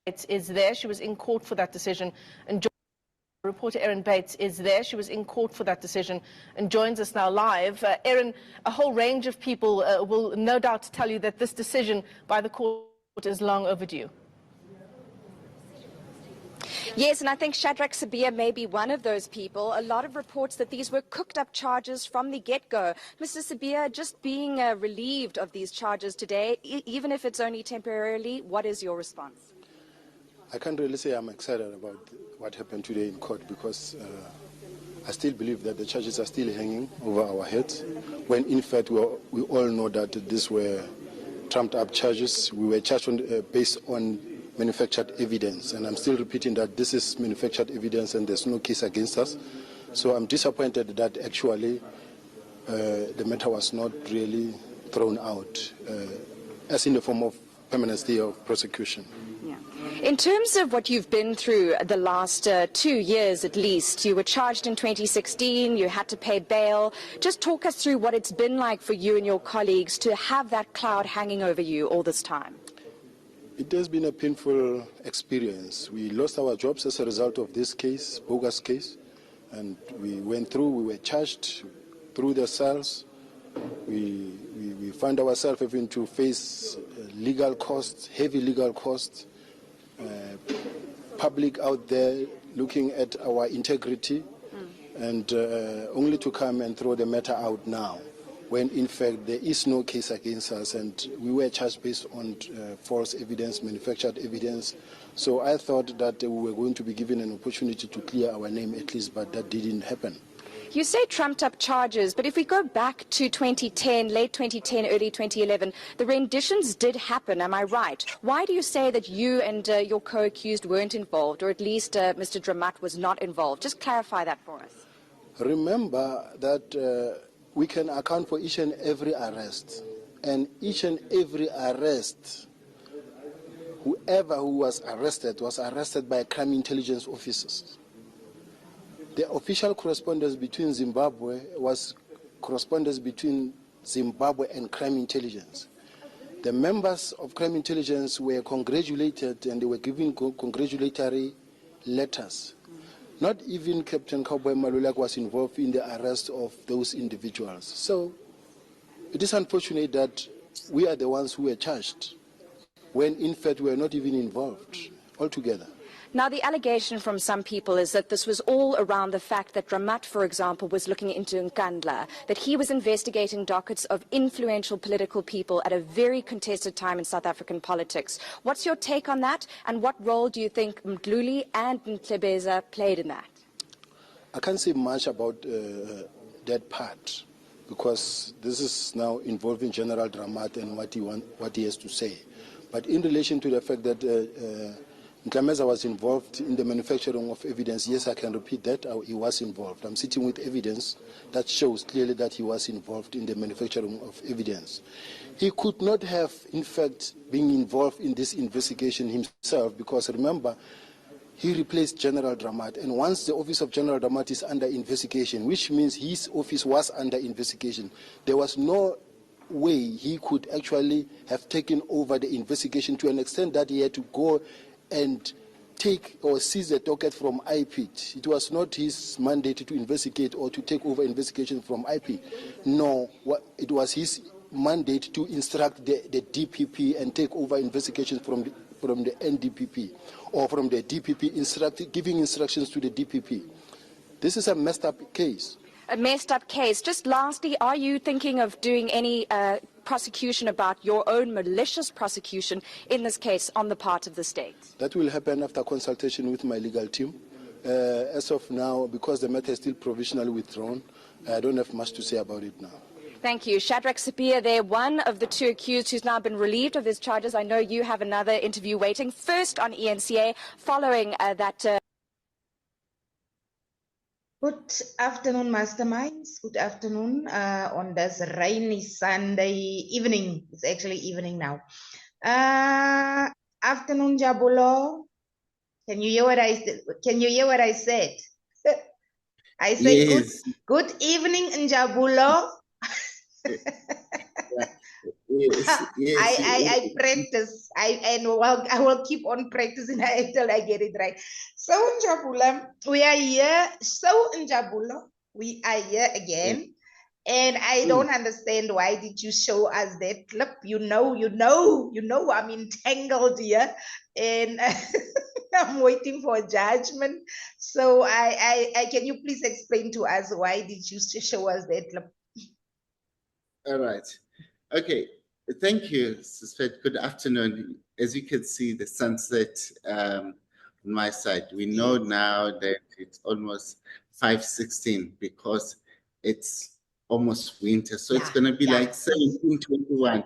is there. She was in court for that decision. And reporter Erin Bates is there. She was in court for that decision and joins us now live. Erin, a whole range of people will no doubt tell you that this decision by the court is long overdue. Yes, and I think Shadrack Sibiya may be one of those people. A lot of reports that these were cooked-up charges from the get-go. Mr. Sibiya, just being relieved of these charges today, even if it's only temporarily, what is your response? I can't really say I'm excited about what happened today in court because I still believe that the charges are still hanging over our heads, when in fact we all know that these were trumped-up charges. We were charged based on manufactured evidence, and I'm still repeating that this is manufactured evidence and there's no case against us. So I'm disappointed that actually the matter was not really thrown out as in the form of permanent stay of prosecution. Yeah. In terms of what you've been through the last 2 years at least, you were charged in 2016, you had to pay bail. Just talk us through what it's been like for you and your colleagues to have that cloud hanging over you all this time. It has been a painful experience. We lost our jobs as a result of this case, bogus case, and we went through, we were charged through the cells. We found ourselves having to face legal costs, heavy legal costs, public out there looking at our integrity, and only to come and throw the matter out now, when in fact there is no case against us, and we were charged based on false evidence, manufactured evidence. So I thought that we were going to be given an opportunity to clear our name at least, but that didn't happen. You say trumped up charges, but if we go back to 2010, late 2010, early 2011, the renditions did happen, am I right? Why do you say that you and your co-accused weren't involved, or at least Mr. Dramat was not involved? Just clarify that for us. Remember that we can account for each and every arrest, and each and every arrest, whoever who was arrested by crime intelligence officers. The official correspondence between Zimbabwe was correspondence between Zimbabwe and crime intelligence. The members of crime intelligence were congratulated, and they were given congratulatory letters. Not even Captain Cowboy Maluleka was involved in the arrest of those individuals. So it is unfortunate that we are the ones who were charged, when in fact we are not even involved altogether. Now, the allegation from some people is that this was all around the fact that Dramat, for example, was looking into Nkandla, that he was investigating dockets of influential political people at a very contested time in South African politics. What's your take on that, and what role do you think Mdluli and Mhlebeza played in that? I can't say much about that part, because this is now involving General Dramat and what he has to say. But in relation to the fact that Mhlebeza was involved in the manufacturing of evidence, yes, I can repeat that. He was involved. I'm sitting with evidence that shows clearly that he was involved in the manufacturing of evidence. He could not have, in fact, been involved in this investigation himself, because remember, he replaced General Dramat, and once the office of General Dramat is under investigation, which means his office was under investigation, there was no way he could actually have taken over the investigation to an extent that he had to go and take or seize the docket from IPIT. It was not his mandate to investigate or to take over investigation from IP. No, it was his mandate to instruct the DPP and take over investigations from the NDPP, or from the DPP giving instructions to the DPP. This is a messed up case. A messed up case. Just lastly, are you thinking of doing any prosecution about your own malicious prosecution in this case on the part of the state? That will happen after consultation with my legal team. As of now, because the matter is still provisionally withdrawn, I don't have much to say about it now. Thank you. Shadrack Sibiya there, one of the two accused who's now been relieved of his charges. I know you have another interview waiting, first on ENCA, following that... Good afternoon, masterminds. Good afternoon on this rainy Sunday evening. It's actually evening now. Afternoon, Jabulo. Can you hear what I said? I said yes. Good evening, Njabulo. Yes, yes. I practice. I will keep on practicing until I get it right. So Njabula, we are here. So Njabula, we are here again. And I don't understand why did you show us that clip? You know, I'm entangled here, and I'm waiting for judgment. So I can you please explain to us why did you show us that clip? All right. Okay. Thank you, Suspect. Good afternoon. As you can see, the sunset on my side. We know now that it's almost 5:16 because it's almost winter. So it's going to be like 17:21.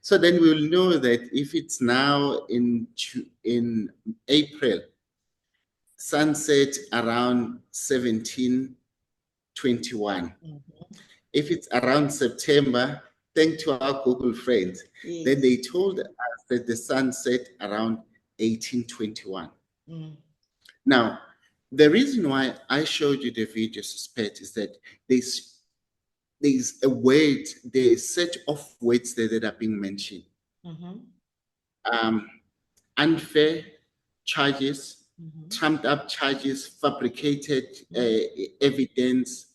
So then we'll know that if it's now in April, sunset around 17:21. If it's around September, thanks to our Google friends, then they told us that the sun set around 18:21. Now, the reason why I showed you the video, Suspect, is that there's a word, there's a set of words there that are being mentioned. Unfair charges, trumped up charges, fabricated evidence,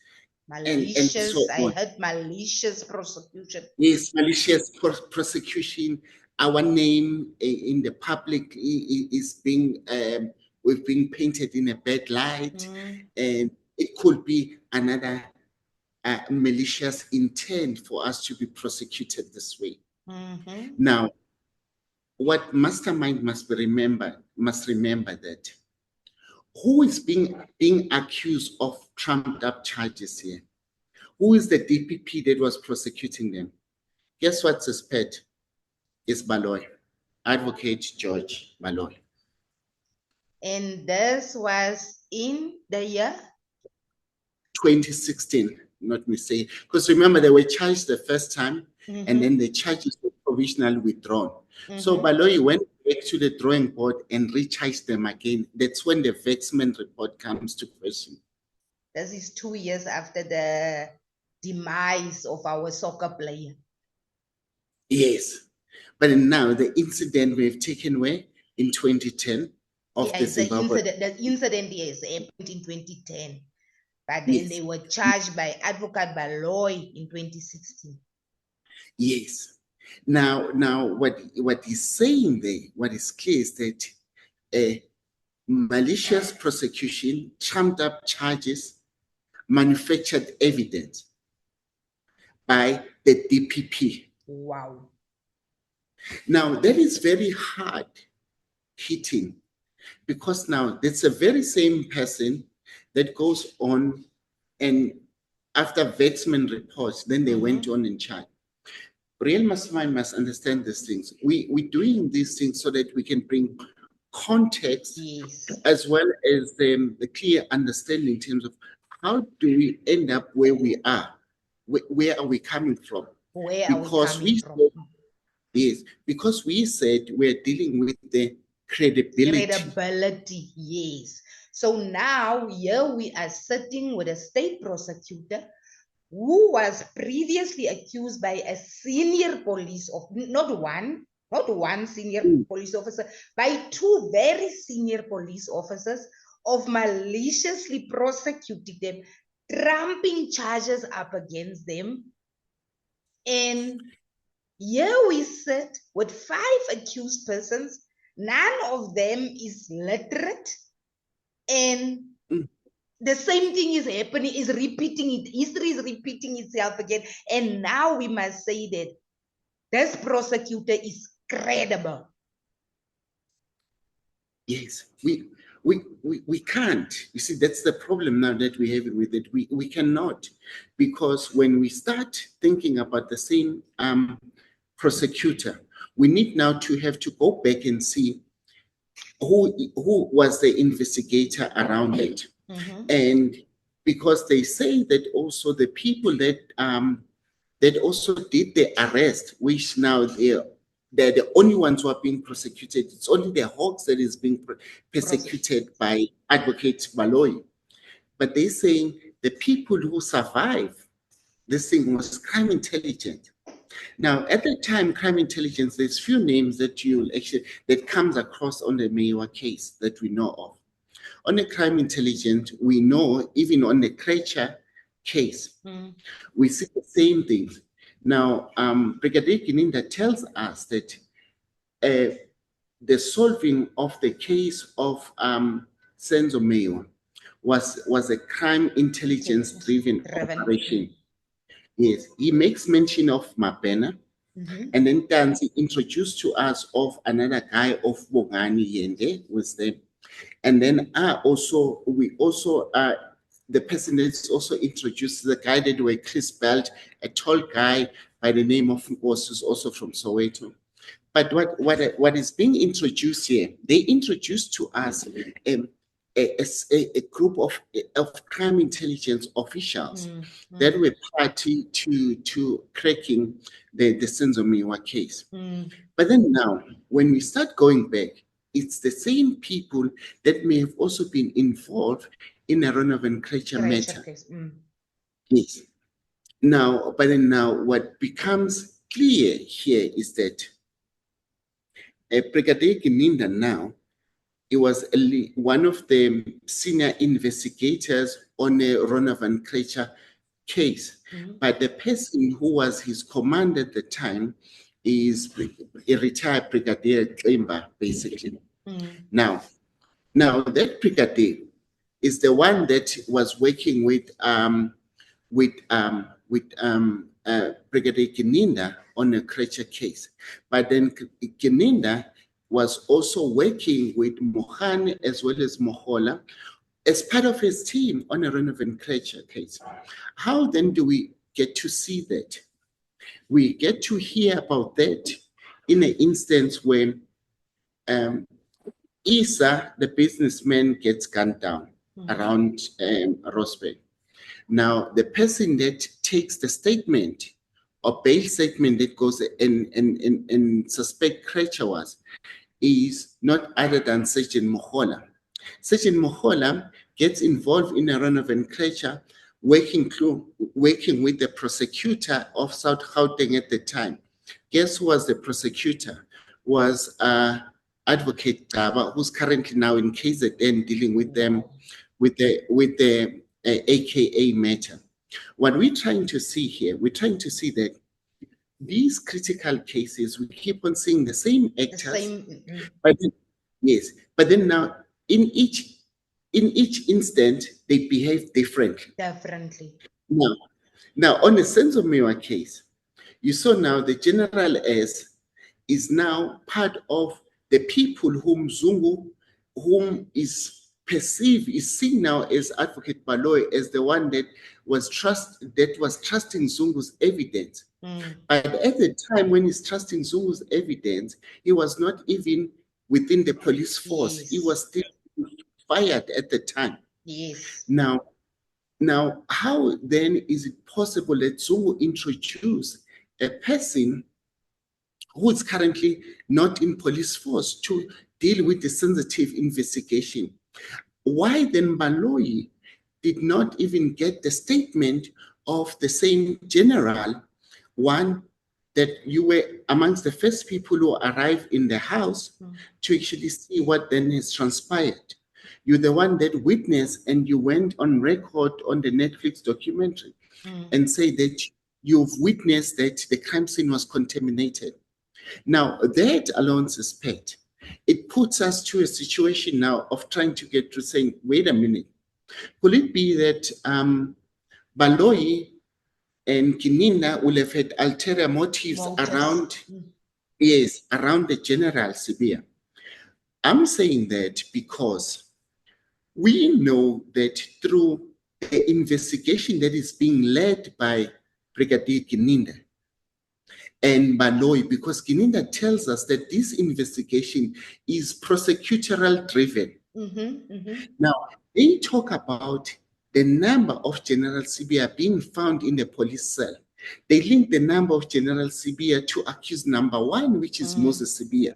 malicious, and so I heard malicious prosecution. Yes, malicious prosecution. Our name in the public is being we've been painted in a bad light, and it could be another malicious intent for us to be prosecuted this way. Now, what Mastermind must remember that who is being accused of trumped up charges here? Who is the DPP that was prosecuting them? Guess what, Suspect? Is Baloyi, Advocate George Baloyi. And this was in the year? 2016, not me say. Because remember, they were charged the first time, and then the charges were provisionally withdrawn. So Baloyi went back to the drawing board and recharged them again. That's when the Vexman report comes to question. This is 2 years after the demise of our soccer player. Yes. But now the incident we've taken away in 2010 of the Zimbabwe. The incident is happened in 2010. But then they were charged by Advocate Baloyi in 2016. Yes. Now what he's saying there, what is clear is that malicious prosecution, trumped up charges, manufactured evidence by the DPP. Wow. Now that is very hard hitting, because now that's a very same person that goes on, and after Vexman reports, then they went on and charged. Real Mastermind must understand these things. We're doing these things so that we can bring context, as well as the clear understanding in terms of how do we end up where we are? Where are we coming from? Yes, because we said we're dealing with the credibility. Yes. So now here we are sitting with a state prosecutor who was previously accused by a senior police officer, not one senior police officer, by two very senior police officers of maliciously prosecuting them, trumping charges up against them. And here we sit with 5 accused persons. None of them is literate, and the same thing is happening, is repeating it. History is repeating itself again. And now we must say that this prosecutor is credible. Yes, we can't. You see, that's the problem now that we have with it. We cannot, because when we start thinking about the same prosecutor, we need now to have to go back and see who was the investigator around it. And because they say that also the people that that also did the arrest, which now they're the only ones who are being prosecuted. It's only the Hawks that is being persecuted by Advocate Baloyi. But they're saying the people who survived this thing was crime intelligence. Now, at the time, crime intelligence, there's few names that that comes across on the Mayowa case that we know of. On the crime intelligence, we know even on the Krecher case, we see the same things. Now, Brigadier Gininda tells us that the solving of the case of Senzo Mayowa was a crime intelligence-driven operation. Yes, he makes mention of Mapena, and then Tanzi introduced to us of another guy of Bongani Yende was there, and then the person that's also introduced the guy that were Chris Belt, a tall guy by the name of Nkos, who's also from Soweto. But what is being introduced here? They introduced to us a group of crime intelligence officials that were party to cracking the Senzo Mayowa case. But then now, when we start going back, it's the same people that may have also been involved in a Ronovan Krecher matter. Yes. Now, but then now, what becomes clear here is that Brigadier Gininda now, he was one of the senior investigators on the Ronovan Krecher case. But the person who was his commander at the time is a retired Brigadier Klimba, basically. Now that brigadier is the one that was working with Brigadier Gininda on the Krecher case. But then Gininda was also working with Mohan as well as Mohola as part of his team on a Ronovan Krecher case. How then do we get to see that? We get to hear about that in an instance when Isa, the businessman, gets gunned down around Rosberg. Now, the person that takes the statement or bail statement that goes and suspect Krecher was is not other than Sergeant Mohola. Sergeant Mohola gets involved in a Ronovan Krecher, working with the prosecutor of South Gauteng at the time. Guess who was the prosecutor? Was Advocate Gaba, who's currently now in KZN dealing with them with the AKA matter. What we're trying to see here, we're trying to see that these critical cases, we keep on seeing the same actors, but then now in each instant they behave differently. Now on the Senzo Mayowa case, you saw now the General S is now part of the people whom Zungu, whom is seen now as Advocate Baloyi as the one that was trusting Zungu's evidence. But at the time when he's trusting Zungu's evidence, he was not even within the police force. He was still fired at the time. Now, how then is it possible that Zungu introduce a person who is currently not in police force to deal with the sensitive investigation? Why then Baloyi did not even get the statement of the same general, one that you were amongst the first people who arrived in the house to actually see what then has transpired? You're the one that witnessed, and you went on record on the Netflix documentary and say that you've witnessed that the crime scene was contaminated. Now, that alone suspect. It puts us to a situation now of trying to get to saying, wait a minute, could it be that Baloyi and Gininda will have had ulterior motives around the General Sibiya? I'm saying that because we know that through the investigation that is being led by Brigadier Gininda and Baloyi, because Gininda tells us that this investigation is prosecutorial driven. Now, they talk about the number of General Sibiya being found in the police cell. They link the number of General Sibiya to accused number one, which is Moses Sibiya.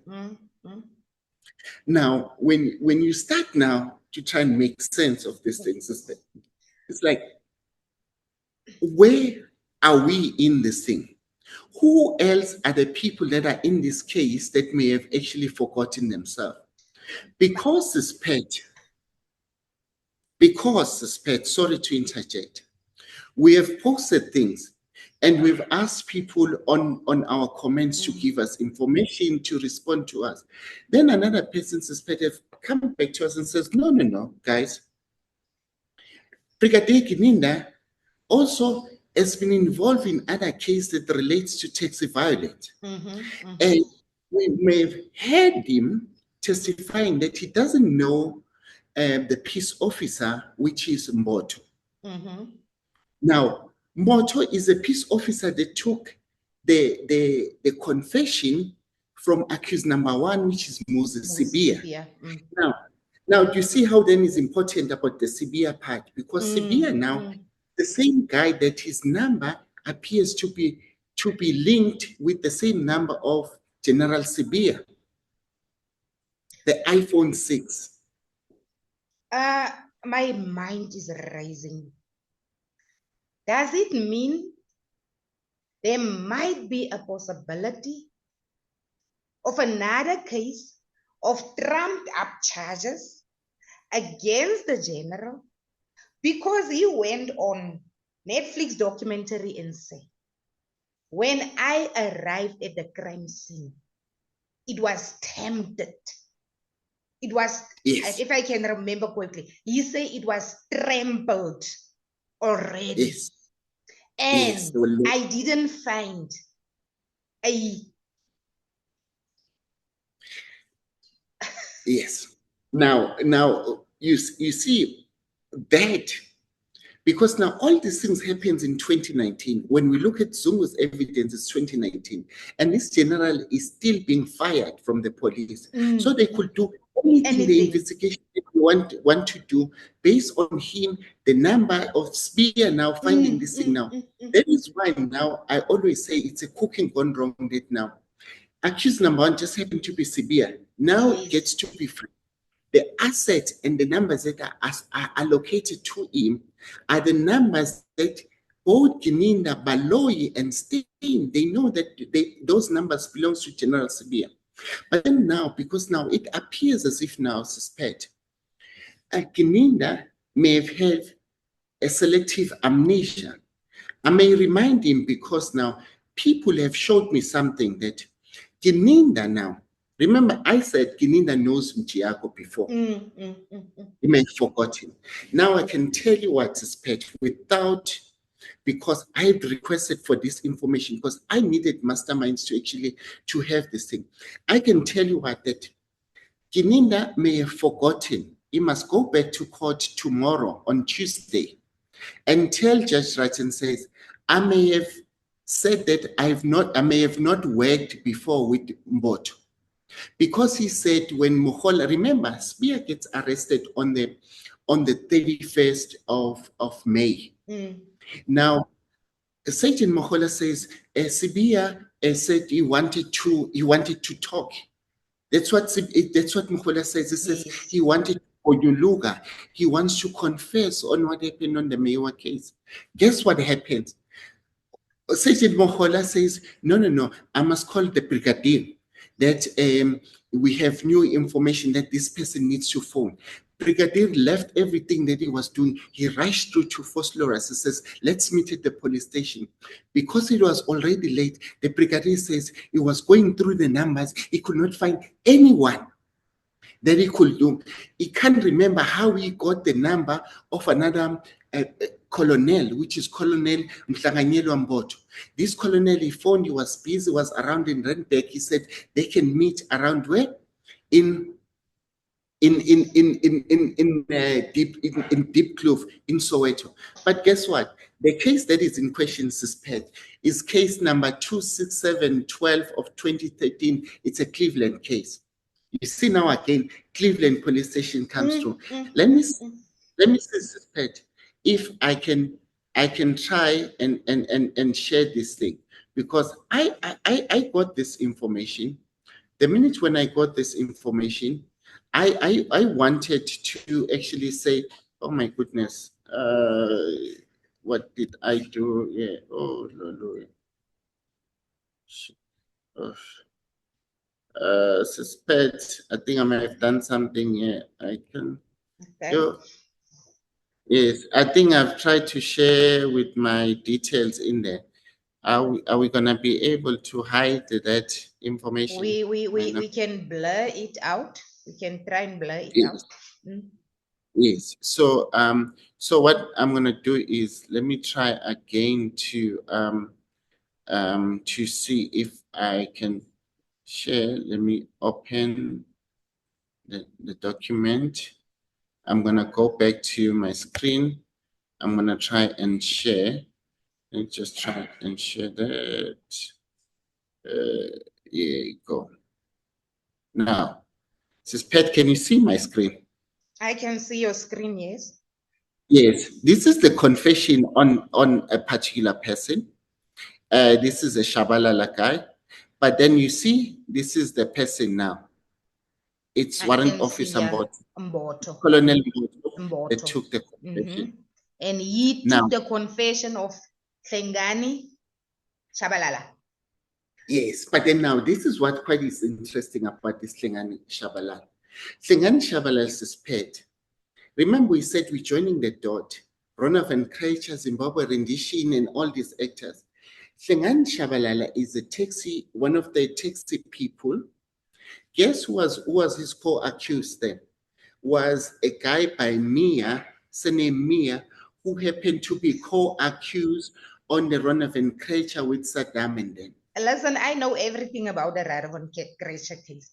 Now, when you start now to try and make sense of these things, it's like, where are we in this thing? Who else are the people that are in this case that may have actually forgotten themselves? Because suspect, sorry to interject, we have posted things and we've asked people on our comments to give us information, to respond to us. Then another person suspected come back to us and says, no, guys. Brigadier Gininda also has been involved in other cases that relates to taxi violence. And we may have heard him testifying that he doesn't know the peace officer, which is Mboto. Now, Mboto is a peace officer that took the confession from accused number 1, which is Moses Sibia. Now, do you see how then is important about the Sibia part? Because Sibia now, the same guy that his number appears to be linked with the same number of General Sibia, the iPhone 6. My mind is rising. Does it mean there might be a possibility of another case of trumped up charges against the general because he went on Netflix documentary and said, when I arrived at the crime scene, it was tempted. It was, Yes. if I can remember correctly, he said it was trampled already. Yes. And Yes. I didn't find a... Yes. Now you see that, because now all these things happens in 2019. When we look at Zungu's evidence, it's 2019, and this general is still being fired from the police. So they could do anything. The investigation that we want to do based on him, the number of Spear now finding this thing now. That is why now I always say it's a cooking gone wrong that now. Accused number 1 just happened to be Sibia. Now it gets to be free. The assets and the numbers that are allocated to him are the numbers that both Gininda, Baloyi, and Stein, they know that those numbers belong to General Sibia. But then now, because now it appears as if now suspect, Gininda may have had a selective amnesia. I may remind him because now people have showed me something that Gininda now, remember I said Gininda knows Mchiako before. He may have forgotten. Now I can tell you what suspect without, because I had requested for this information because I needed masterminds to actually to have this thing. I can tell you what that Gininda may have forgotten. He must go back to court tomorrow on Tuesday and tell Judge Wrighton says, I may have said that I may have not worked before with Mboto. Because he said when Mohola, remember, Spear gets arrested on the 31st of May. Now, Sergeant Mohola says, Sibia said he wanted to talk. That's what Mohola says. He says he wanted Oyuluga. He wants to confess on what happened on the Mewa case. Guess what happens? Sergeant Mohola says, no, I must call the brigadier that we have new information that this person needs to phone. Brigadier left everything that he was doing. He rushed through to Vosloorus. He says, let's meet at the police station. Because it was already late, the brigadier says he was going through the numbers. He could not find anyone that he could do. He can't remember how he got the number of another colonel, which is Colonel Mhlanganyelwa Mboto. This colonel, he phoned, he was busy, was around in Randburg. He said they can meet around where? In Deep Kloof in Soweto. But guess what? The case that is in question, suspect, is case number 26712 of 2013. It's a Cleveland case. You see now again, Cleveland police station comes through. Let me see, suspect, if I can try and share this thing, because I got this information. The minute when I got this information, I wanted to actually say, oh my goodness, what did I do? Yeah. Oh, Lord. Suspect. I think I may have done something here. I can. Okay. Yo, yes, I think I've tried to share with my details in there. Are we gonna be able to hide that information? We can blur it out. We can try and blur it Yes. out. Mm. Yes. So so what I'm gonna do is let me try again to see if I can share. Let me open the document. I'm gonna go back to my screen. I'm gonna try and share. Let me just try and share that. Here you go. Now, says Pat, can you see my screen? I can see your screen, yes. Yes, this is the confession on a particular person. This is a Shabalala guy. But then you see, this is the person now. It's I Warrant can Officer see, Mboto, Colonel Mboto, Mboto. that took the confession. And he Now- took the confession of Hlengani Shabalala. Yes, but then now this is what quite is interesting about this Hlengani Shabalala. Hlengani Shabalala suspect. Remember, we said we're joining the dot. Rona van Kruger, Zimbabwe rendition, and all these actors. Hlengani Shabalala is one of the taxi people. Guess who was his co-accused then? Was a guy by Mia, surname Mia, who happened to be co-accused on the Rona van Kruger with Saddam and then. Listen, I know everything about the Radovan Kruger case.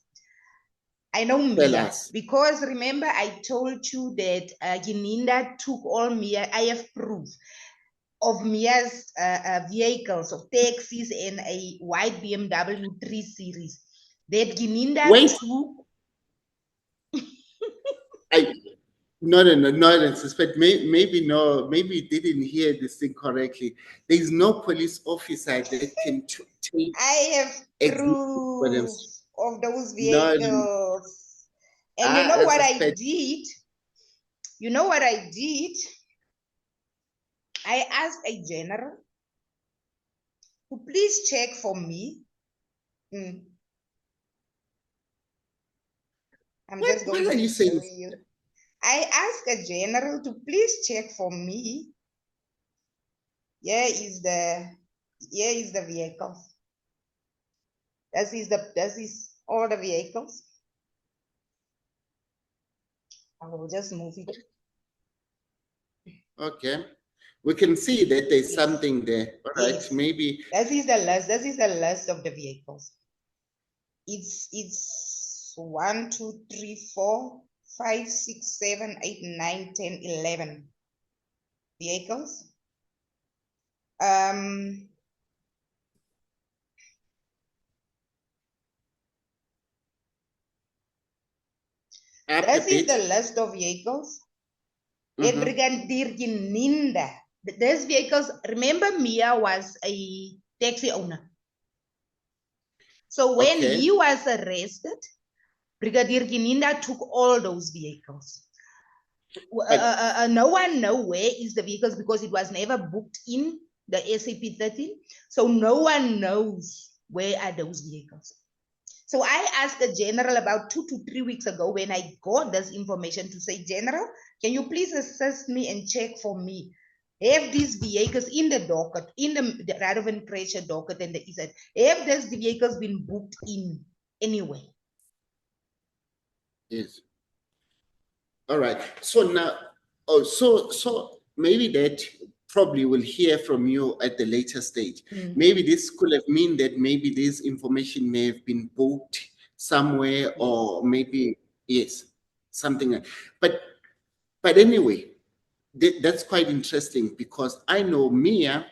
I know Tell Mia us. because remember I told you that Gininda took all Mia. I have proof of Mia's vehicles, of taxis and a white BMW 3 Series that Gininda Wait. took. No, suspect. Maybe you didn't hear this thing correctly. There is no police officer that can take. I have proof of those vehicles. And you know what I did? You know what I did? I asked a general to please check for me. I'm just going to show you. I asked a general to please check for me. Here is the vehicle. This is all the vehicles. I will just move it. Okay. We can see that there's something there. All right, Yes. maybe. This is the list. This is the list of the vehicles. It's 1, 2, 3, 4, 5, 6, 7, 8, 9, 10, 11 vehicles. This is the list of vehicles. Brigadier Gininda. These vehicles, remember Mia was a taxi owner. So when he was arrested, Brigadier Gininda took all those vehicles. No one knows where is the vehicles because it was never booked in the SAP 13. So no one knows where are those vehicles. So I asked the general about 2 to 3 weeks ago when I got this information to say, General, can you please assist me and check for me? Have these vehicles in the docket, in the Radovan Kruger docket and the EZ, have these vehicles been booked in anyway? Yes. All right. So now, so maybe that probably will hear from you at the later stage. Maybe this could have mean that maybe this information may have been booked somewhere, or maybe something like. But anyway, that's quite interesting because I know Mia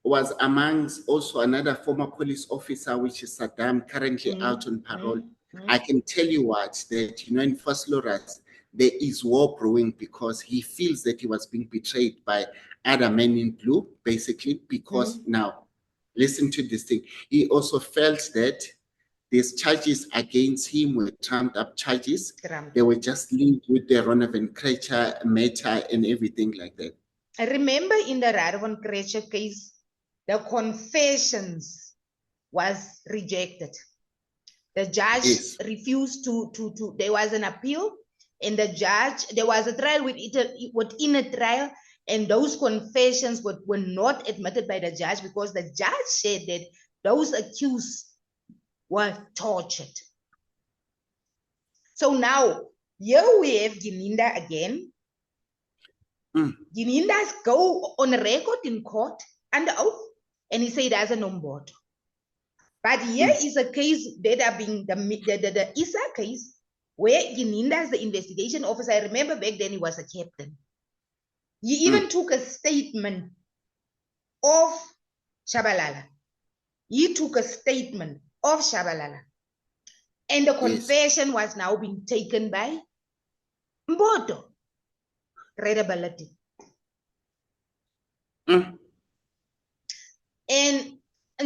was amongst also another former police officer, which is Saddam, currently out on parole. I can tell you that in First Lawrence, there is war brewing because he feels that he was being betrayed by other men in blue, basically, because now, listen to this thing. He also felt that these charges against him were trumped up charges. They were just linked with the Rona van Kruger matter and everything like that. I remember in the Radovan Kruger case, the confessions was rejected. The judge Yes. refused to, there was an appeal, and the judge, there was a trial within a trial, and those confessions were not admitted by the judge because the judge said that those accused were tortured. So now, here we have Gininda again. Gininda's go on a record in court under oath, and he said he doesn't know board. But here is a case that are being the Issa case where Gininda is the investigation officer. I remember back then he was a captain. He even took a statement of Shabalala. He took a statement of Shabalala. And the confession was now being taken by Mboto. Credibility. And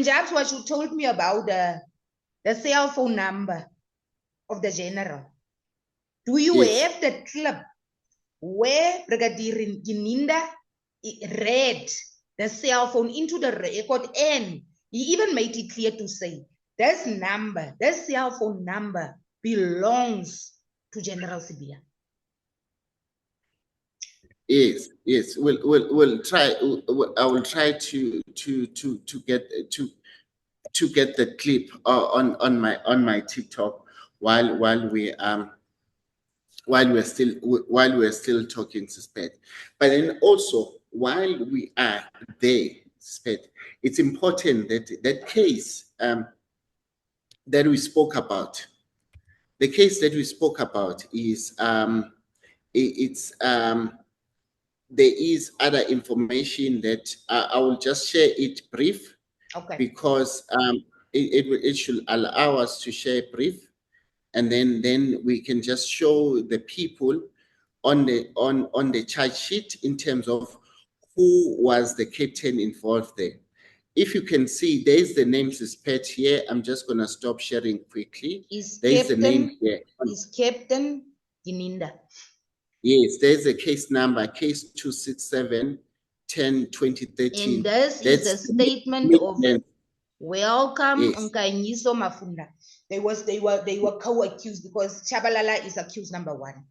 Jabs, what you told me about the cell phone number of the general. Do you have the clip where Brigadier Gininda read the cell phone into the record, and he even made it clear to say this number, this cell phone number belongs to General Sibiya? Yes. We'll try. I will try to get the clip on my TikTok while we're still talking, Suspect. But then also while we are there, Suspect, it's important that that case that we spoke about. The case that we spoke about is there is other information that I will just share it brief, because it should allow us to share brief, and then we can just show the people on the charge sheet in terms of who was the captain involved there. If you can see, there's the name Suspect here. I'm just gonna stop sharing quickly. There's the name here. Is Captain Gininda. Yes, there's a case number, case 267-10-2013. And this is a statement of welcome, Nkanyiso Mafunda. They were co-accused because Shabalala is accused number 1.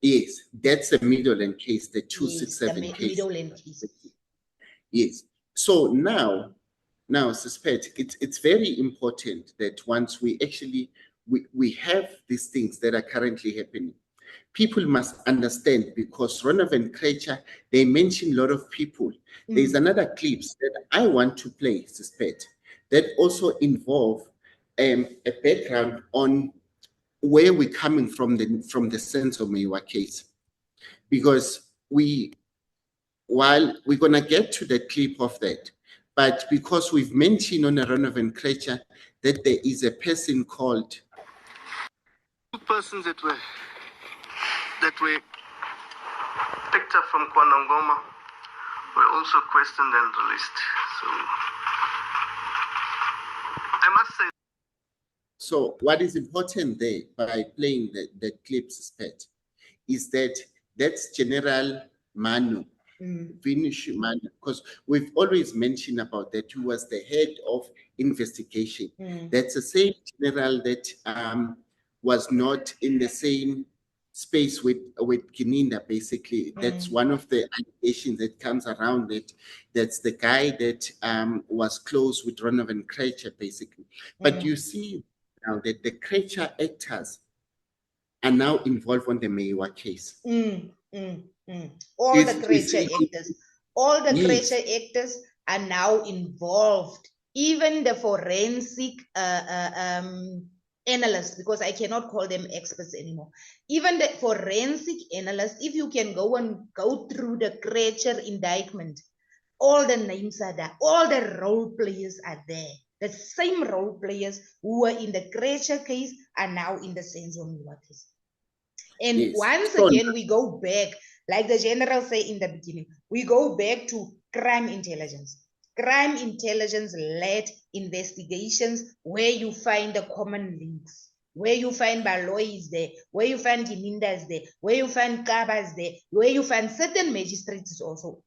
Yes, that's the Middleland case, the 267 yes, the case. Middleland case. Yes. So now Suspect, it's very important that once we actually we have these things that are currently happening, people must understand, because Ronovan Krecher, they mention a lot of people. There's another clips that I want to play, Suspect, that also involve a background on where we're coming from the Senzo Meyiwa case. Because while we're gonna get to the clip of that, but because we've mentioned on Ronovan Krecher that there is a person called 2 persons that were picked up from KwaNongoma were also questioned and released. So I must say. So what is important there by playing the clip, Suspect, is that that's General Manu, Vinishu Manu, because we've always mentioned about that he was the head of investigation. That's the same general that was not in the same space with Gininda, basically. That's one of the allegations that comes around it. That's the guy that was close with Ronovan Krecher, basically. But you see now that the Krecher actors are now involved on the Meyiwa case. All the Krecher actors are now involved. Even the forensic analysts, because I cannot call them experts anymore. Even the forensic analysts, if you can go through the Krecher indictment, all the names are there, all the role players are there. The same role players who were in the Krecher case are now in the Senzo Meyiwa case. And once again, we go back, like the general said in the beginning, we go back to crime intelligence. Crime intelligence-led investigations where you find the common links, where you find Baloyi is there, where you find Gininda is there, where you find Kaba is there, where you find certain magistrates also.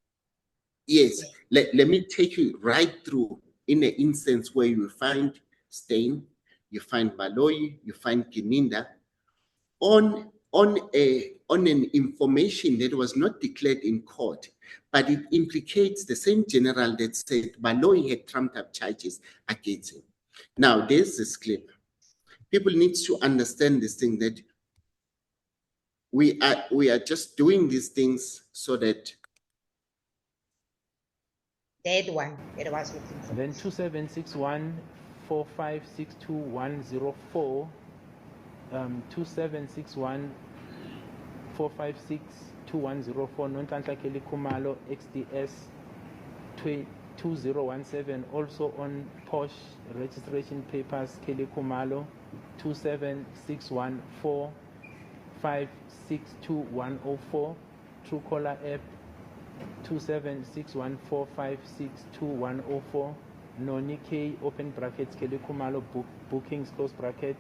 Yes, let me take you right through in an instance where you find Steyn, you find Baloyi, you find Gininda on an information that was not declared in court, but it implicates the same general that said Baloyi had trumped up charges against him. Now, there's this clip. People need to understand this thing, that we are just doing these things so that That one that I was looking for. Then 2761456210 2761456210 Nonhlanhla Kelly Khumalo XDS 2017, also on Posh registration papers Kelly Khumalo 2761456210 Truecaller app 2761456210 Noni K open brackets Kelly Khumalo bookings close bracket.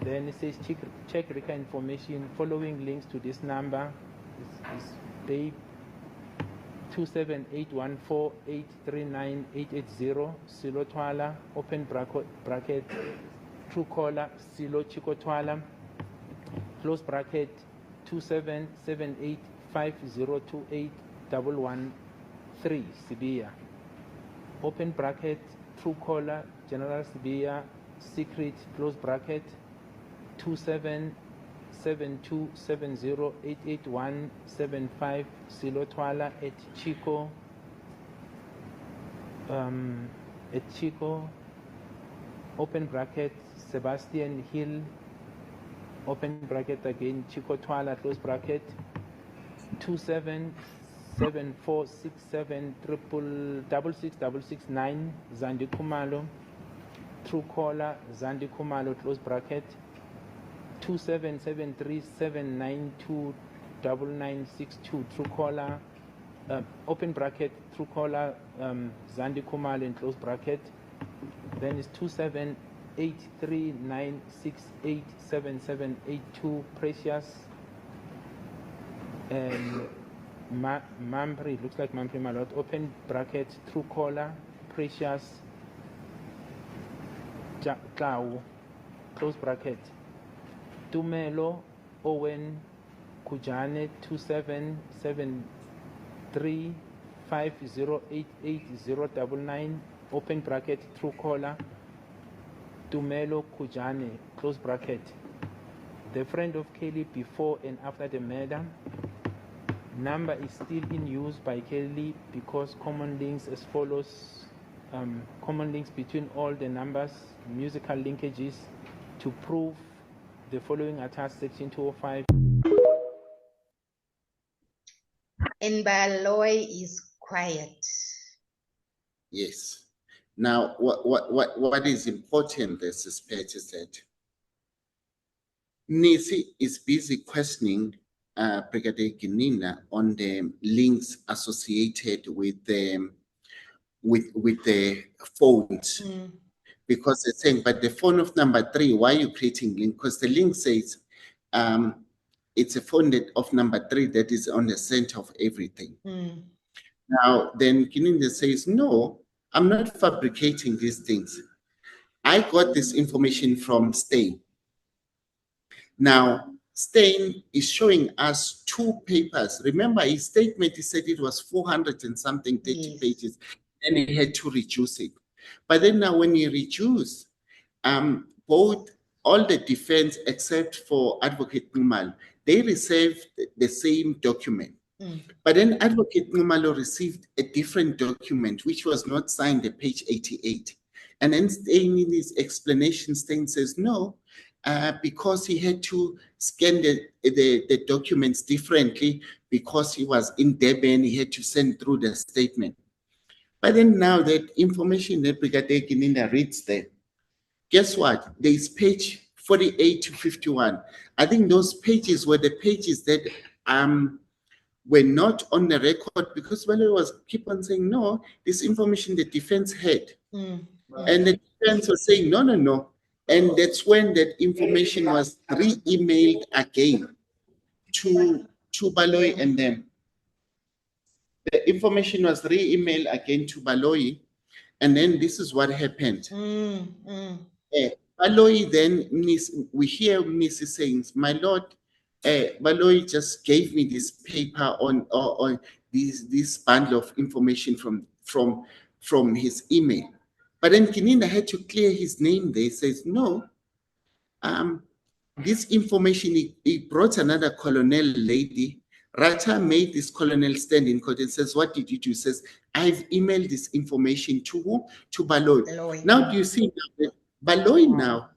Then it says check Rika information following links to this number is babe 27814839880 Silo Twala open bracket Truecaller Silo Chico Twala close bracket 277850281113 Sibia open bracket Truecaller General Sibia secret close bracket 277270888175 Silo Twala at Chico open bracket Sebastian Hill open bracket again Chico Twala close bracket 277467666669 Zandi Khumalo Truecaller Zandi Khumalo close bracket 2773792962 Truecaller open bracket Truecaller Zandi Khumalo in close bracket. Then it's 2783968778 Precious and Mampri, looks like Mampri Malot open bracket Truecaller Precious Tlau close bracket Tumelo Owen Kujane 277350888099 open bracket Truecaller Tumelo Kujane close bracket. The friend of Kelly before and after the murder. Number is still in use by Kelly because common links as follows. Common links between all the numbers, musical linkages to prove the following attached section 205. And Baloyi is quiet. yes. Now, what is important, this is that Nisi is busy questioning Brigadier Gininda on the links associated with the phones. Because they're saying, but the phone of number 3, why are you creating link? Because the link says it's a phone of number 3 that is on the center of everything. Now, then Gininda says, no, I'm not fabricating these things. I got this information from Steyn. Now, Steyn is showing us 2 papers. Remember, his statement, he said it was 400 and something 30 pages, and he had to reduce it. But then now when you reduce, both all the defense except for Advocate Nxumalo, they received the same document. But then Advocate Nxumalo received a different document which was not signed at page 88. And then Steyn in his explanation, Steyn says no, because he had to scan the documents differently because he was in Durban, he had to send through the statement. But then now that information that Brigadier Gininda reads there, guess what? There is page 48 to 51. I think those pages were the pages that were not on the record because Baloyi was keep on saying, no, this information the defense had. And the defense was saying, no, no, no. And that's when that information was re-emailed again to Baloyi and them. The information was re-emailed again to Baloyi, And then this is what happened. Baloyi then, we hear Mrs. saying, my Lord, Baloyi just gave me this paper on this bundle of information from his email. But then Kininda had to clear his name there. He says, no, this information, he brought another colonel lady. Rata made this colonel stand in court and says, what did you do? He says, I've emailed this information to who? To Baloyi. Now, do you see that Baloyi now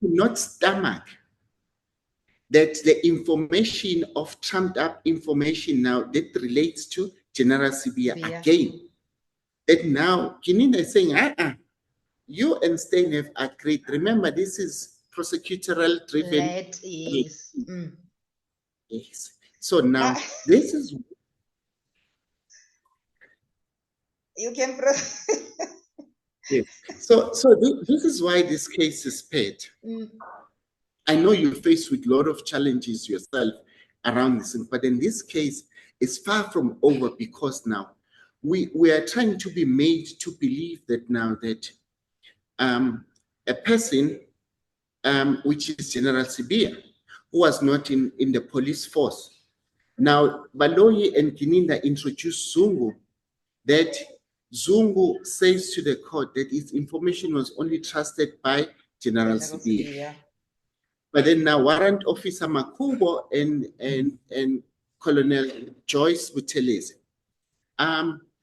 could not stomach that the information of trumped up information now that relates to General Sibiya again? That now, Kininda is saying, you and Steyn have agreed. Remember, this is prosecutorial driven. Yes. So now, this is... You can... Yes. So this is why this case is paid. I know you're faced with a lot of challenges yourself around this, but in this case, it's far from over, because now we are trying to be made to believe that now that a person, which is General Sibiya, who was not in the police force. Now, Baloyi and Kininda introduced Zungu, that Zungu says to the court that his information was only trusted by General Sibiya. But then now Warrant Officer Makubo and Colonel Joyce Buthelezi,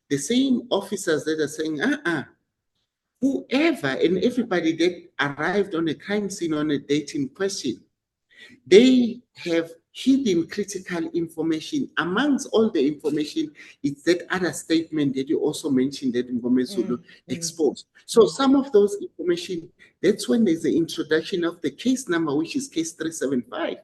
the same officers that are saying, whoever and everybody that arrived on a crime scene on a date in question, they have hidden critical information. Amongst all the information, it's that other statement that you also mentioned that Ngomezulu exposed. So some of those information, that's when there's the introduction of the case number, which is case 375,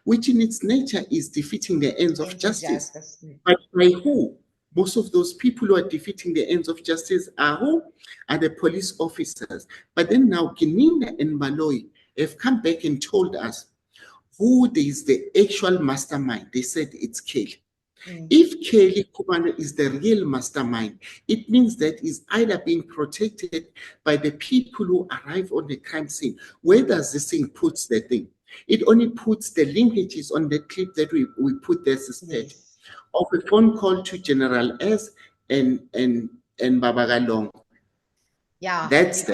which in its nature is defeating the ends of justice. But by who? Most of those people who are defeating the ends of justice are who? Are the police officers. But then now Kininda and Baloyi have come back and told us who is the actual mastermind. They said it's Kelly. If Kelly Khumalo is the real mastermind, it means that is either being protected by the people who arrive on the crime scene. Where does this thing put the thing? It only puts the linkages on the clip that we put there, suspect, of a phone call to General S and Babagalong. Yeah, that's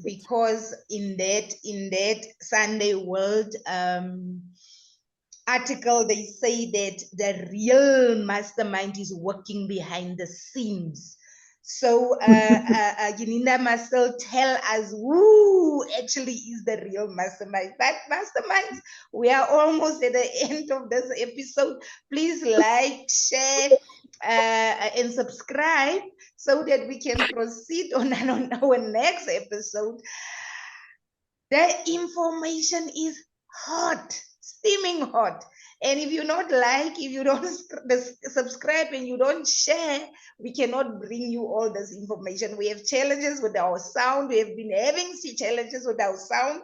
because in that Sunday World article, they say that the real mastermind is working behind the scenes. So Kininda must still tell us who actually is the real mastermind. But masterminds, we are almost at the end of this episode. Please like, share, and subscribe so that we can proceed on our next episode. The information is hot, steaming hot. And if you not like, if you don't subscribe and you don't share, we cannot bring you all this information. We have challenges with our sound. We have been having challenges with our sound.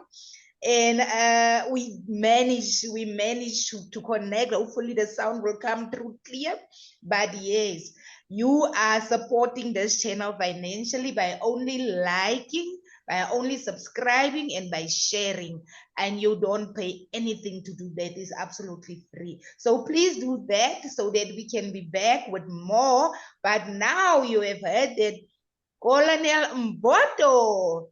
And we managed to connect. Hopefully the sound will come through clear. But yes, you are supporting this channel financially by only liking, by only subscribing, and by sharing. And you don't pay anything to do that. It's absolutely free. So please do that so that we can be back with more. But now you have heard that Colonel Mboto